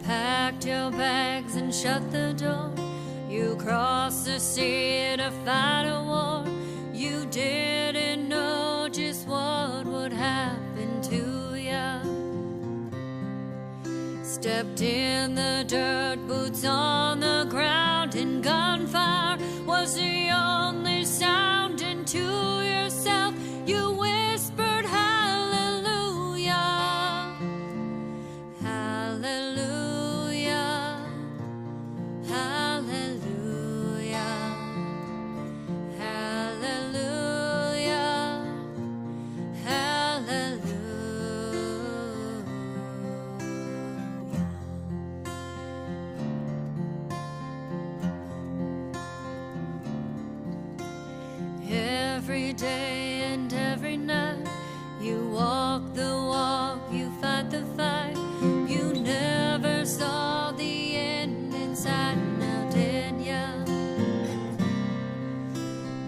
packed your bags and shut the door. You crossed the sea to fight a war. You didn't know just what would happen to ya. Stepped in the dirt, boots on the ground, and gunfire was the only sound. And to yourself you whispered hallelujah, hallelujah, hallelujah, hallelujah, hallelujah. Every day and every night you walk the walk, you fight the fight. You never saw the end in sight, now did ya?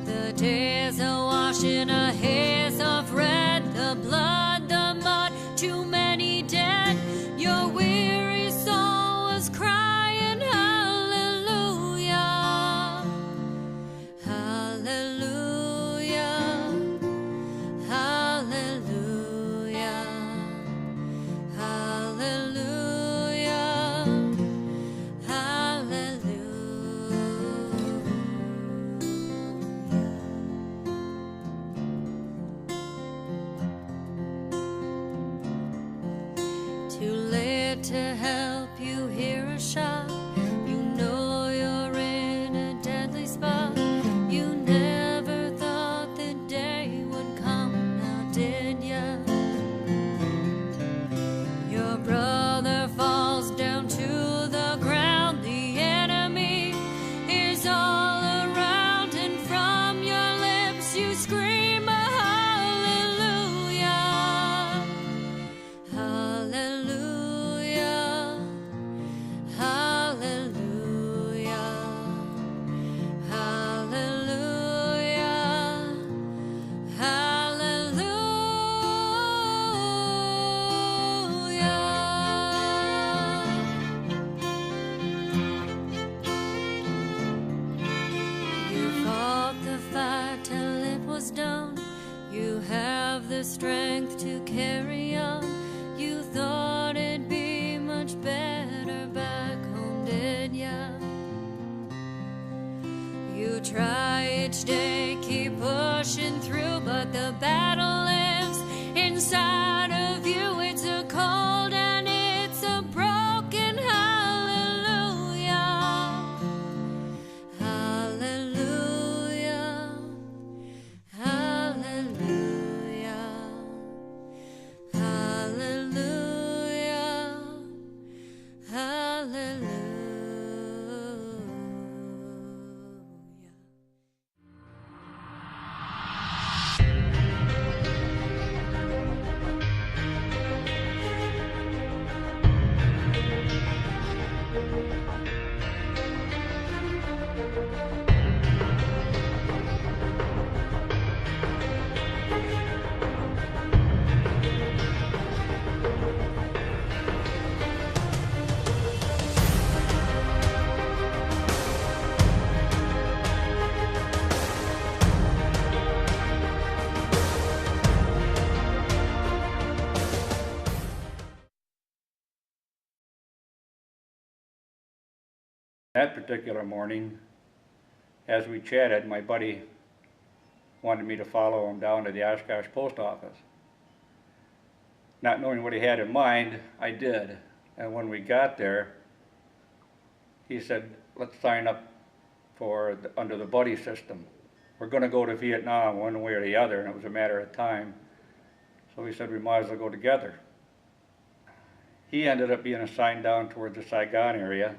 The days are washing a haze of red, the blood, the mud, too many dead. Your weary soul was crying hallelujah, hallelujah, hallelujah, hallelujah, hallelujah. Too late to help you hear a shot. You know you're in a deadly spot. You never thought the day would come, now did ya? Your brother falls down to the ground. The enemy is all around, and from your lips you scream a hallelujah, hallelujah, hallelujah, hallelujah, hallelujah. You fought the fight till it was done. You have the strength to carry on. You thought it'd be much better back home, did ya? You try each day, keep pushing through, but the battle lives inside of you. It's a cold and it's a broken hallelujah, hallelujah, hallelujah, hallelujah, hallelujah. That particular morning, as we chatted, my buddy wanted me to follow him down to the Oshkosh post office. Not knowing what he had in mind, I did. And when we got there, he said, let's sign up for under the buddy system. We're going to go to Vietnam one way or the other, and it was a matter of time. So we said we might as well go together. He ended up being assigned down towards the Saigon area,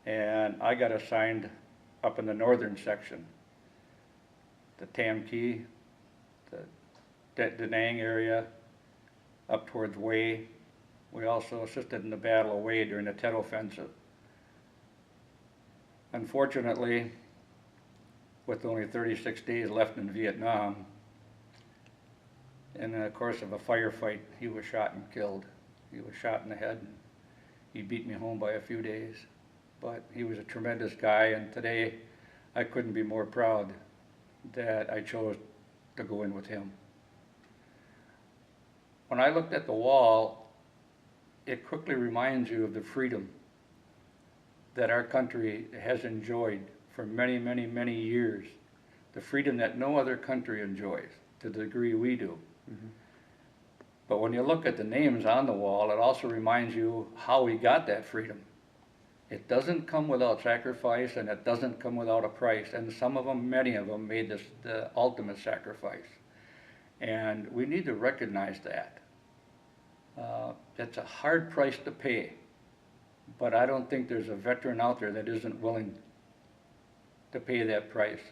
and I got assigned up in the northern section, the Tam Kee, the Da Nang area, up towards Hue. We also assisted in the Battle of Hue during the Tet Offensive. Unfortunately, with only 36 days left in Vietnam, in the course of a firefight, he was shot and killed. He was shot in the head. He beat me home by a few days, but he was a tremendous guy, and today I couldn't be more proud that I chose to go in with him. When I looked at the wall, it quickly reminds you of the freedom that our country has enjoyed for many, many, many years. The freedom that no other country enjoys to the degree we do. Mm-hmm. But when you look at the names on the wall, it also reminds you how we got that freedom. It doesn't come without sacrifice, and it doesn't come without a price. And some of them, many of them, made this the ultimate sacrifice. And we need to recognize that. It's a hard price to pay, but I don't think there's a veteran out there that isn't willing to pay that price.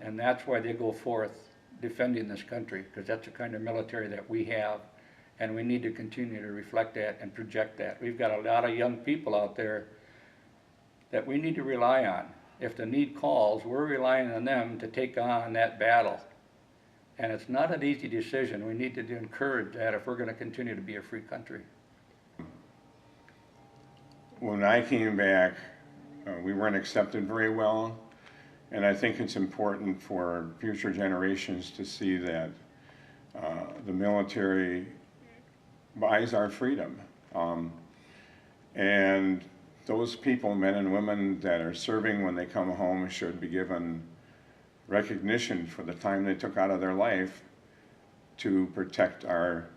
And that's why they go forth defending this country, because that's the kind of military that we have, and we need to continue to reflect that and project that. We've got a lot of young people out there that we need to rely on. If the need calls, we're relying on them to take on that battle. And it's not an easy decision. We need to encourage that if we're going to continue to be a free country. When I came back, we weren't accepted very well. And I think it's important for future generations to see that the military buys our freedom. And those people, men and women that are serving when they come home, should be given recognition for the time they took out of their life to protect our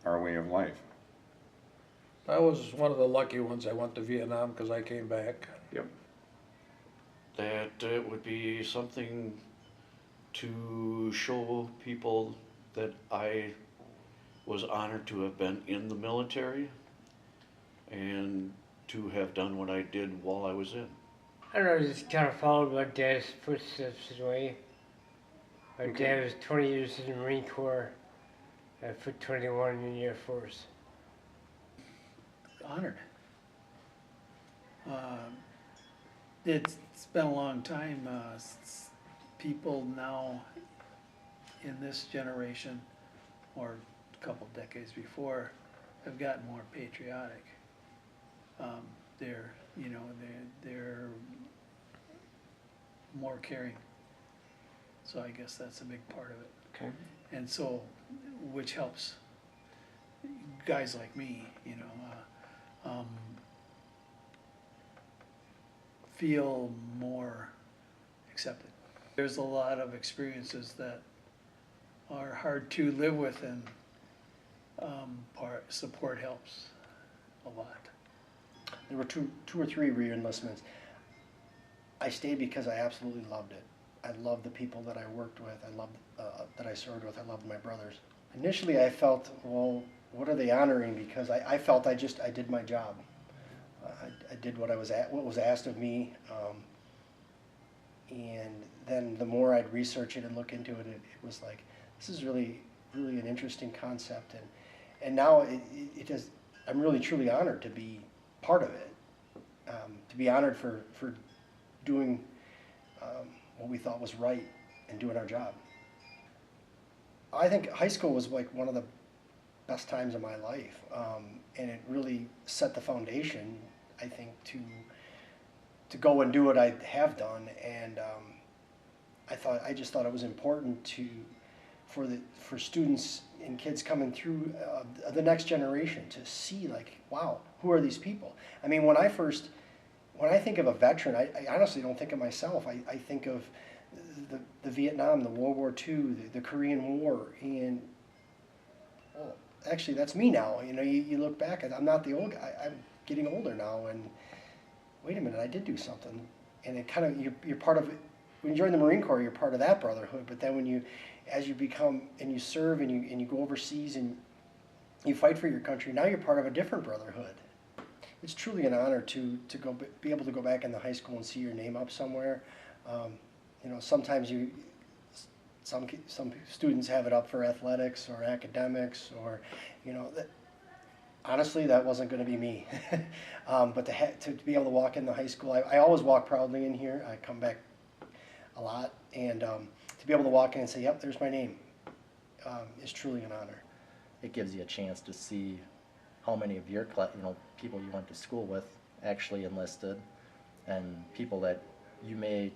way of life. I was one of the lucky ones. I went to Vietnam because I came back. Yep. That it would be something to show people that I was honored to have been in the military and to have done what I did while I was in. I don't know, just kind of followed my dad's footsteps in a way. My dad was 20 years in the Marine Corps, for 21 in the Air Force. Honored. It's been a long time. People now in this generation, or a couple decades before, have gotten more patriotic. They're more caring. So I guess that's a big part of it. Okay. And so, which helps guys like me, feel more accepted. There's a lot of experiences that are hard to live with, and support helps a lot. There were two or three re-enlistments. I stayed because I absolutely loved it. I loved the people that I worked with. I loved that I served with. I loved my brothers. Initially, I felt, well, what are they honoring? Because I felt I did my job. I did what was asked of me, and then the more I'd research it and look into it, it was like, this is really an interesting concept, and now it is. I'm really truly honored to be part of it, to be honored for doing what we thought was right and doing our job. I think high school was like one of the best times of my life, and it really set the foundation, I think, to go and do what I have done. And I just thought it was important for students and kids coming through the next generation to see, like, wow, who are these people? I mean, when I think of a veteran, I honestly don't think of myself. I think of the Vietnam, the World War II, the Korean War, and well, actually that's me now. You look back, I'm not the old guy. I'm getting older now, and wait a minute, I did do something. And it kind of, you're part of it. When you join the Marine Corps, you're part of that brotherhood. But then as you become and you serve and you go overseas and you fight for your country, now you're part of a different brotherhood. It's truly an honor to be able to go back in the high school and see your name up somewhere. Sometimes some students have it up for athletics or academics, or honestly, that wasn't going to be me. But to be able to walk in the high school, I always walk proudly in here. I come back a lot, and to be able to walk in and say, "Yep, there's my name," is truly an honor. It gives you a chance to see how many of your people you went to school with actually enlisted, and people that you may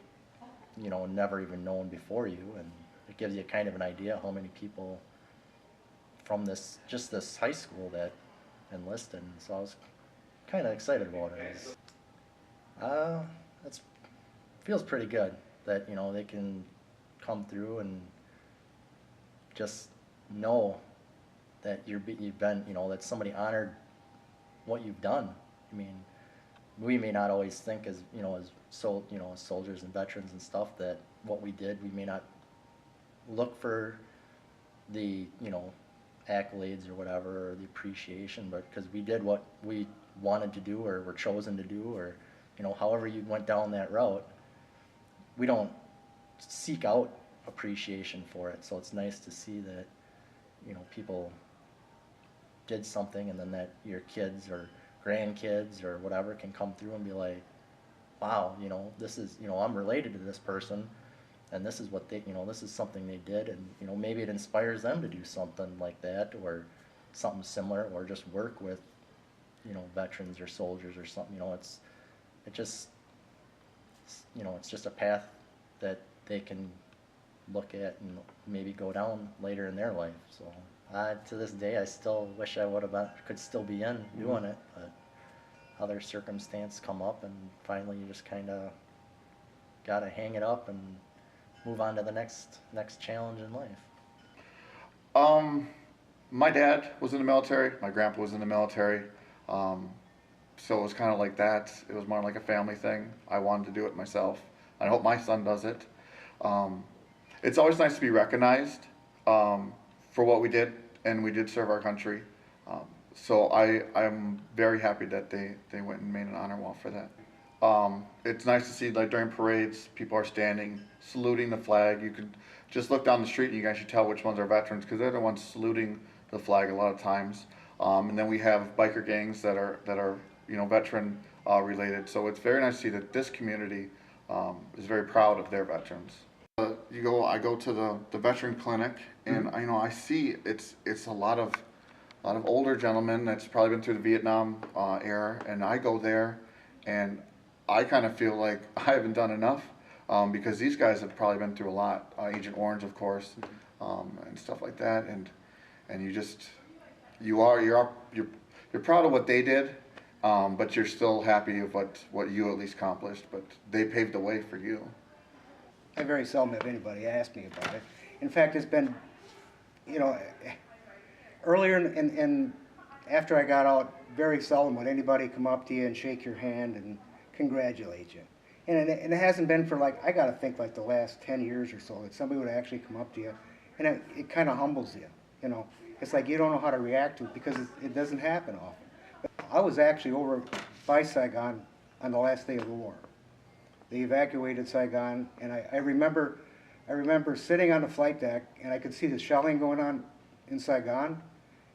never even known before you, and it gives you kind of an idea how many people from this high school that enlisted. So I was kind of excited about it. It feels pretty good that they can come through and just know that you've been, that somebody honored what you've done. I mean, we may not always think as soldiers and veterans and stuff, that what we did, we may not look for the accolades or whatever, or the appreciation, but because we did what we wanted to do or were chosen to do, or however you went down that route, we don't seek out appreciation for it. So it's nice to see that people did something, and then that your kids or grandkids or whatever can come through and be like, wow, this is, I'm related to this person, and this is what they, this is something they did, and maybe it inspires them to do something like that, or something similar, or just work with veterans or soldiers or something. It's just a path that they can look at and maybe go down later in their life. So to this day, I still wish I could still be in doing it, but other circumstances come up, and finally you just kind of got to hang it up and move on to the next challenge in life. My dad was in the military. My grandpa was in the military. So it was kind of like that. It was more like a family thing. I wanted to do it myself. I hope my son does it. It's always nice to be recognized for what we did, and we did serve our country. So I'm very happy that they went and made an honor wall for that. It's nice to see, like, during parades, people are standing, saluting the flag. You could just look down the street and you guys should tell which ones are veterans, because they're the ones saluting the flag a lot of times. And then we have biker gangs that are veteran related. So it's very nice to see that this community is very proud of their veterans. I go to the veteran clinic, and I see it's a lot of older gentlemen that's probably been through the Vietnam era, and I go there, and I kind of feel like I haven't done enough, because these guys have probably been through a lot. Agent Orange, of course, and stuff like that, and you're proud of what they did, but you're still happy of what you at least accomplished. But they paved the way for you. I very seldom have anybody ask me about it. In fact, it's been, earlier and after I got out, very seldom would anybody come up to you and shake your hand and congratulate you. And it hasn't been for, like, I got to think, like, the last 10 years or so that somebody would actually come up to you, and it kind of humbles you, It's like you don't know how to react to it because it doesn't happen often. But I was actually over by Saigon on the last day of the war. They evacuated Saigon, and I remember sitting on the flight deck, and I could see the shelling going on in Saigon,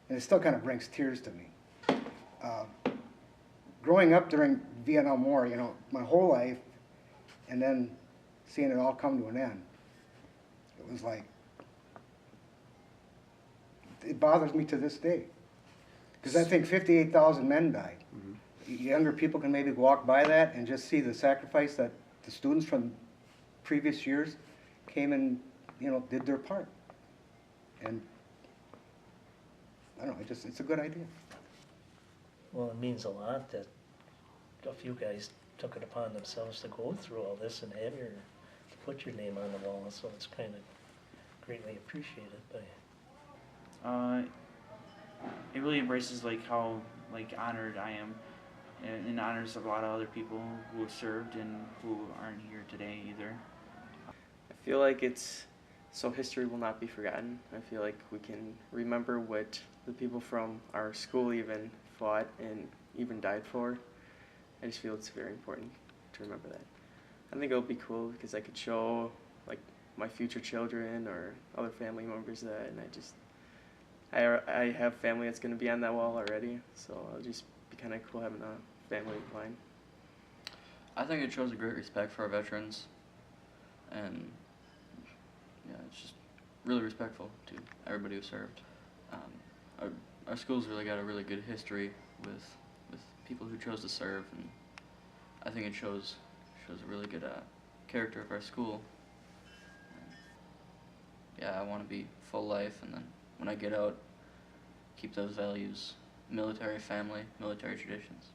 and it still kind of brings tears to me. Growing up during Vietnam War, my whole life, and then seeing it all come to an end, it was like, it bothers me to this day. Because I think 58,000 men died. Younger people can maybe walk by that and just see the sacrifice that the students from previous years came and, did their part. And I don't know, it's a good idea. Well, it means a lot that a few guys took it upon themselves to go through all this and to put your name on the wall, so it's kind of greatly appreciated by it really embraces how honored I am, and honors a lot of other people who have served and who aren't here today either. I feel like so history will not be forgotten. I feel like we can remember what the people from our school even fought and even died for. I just feel it's very important to remember that. I think it'll be cool because I could show my future children or other family members that, and I have family that's going to be on that wall already, so it'll just be kind of cool having a family line. I think it shows a great respect for our veterans, and it's just really respectful to everybody who served. our school's really got a really good history with people who chose to serve, and I think it shows a really good character of our school. And yeah, I want to be full life, and then when I get out, keep those values, military family, military traditions.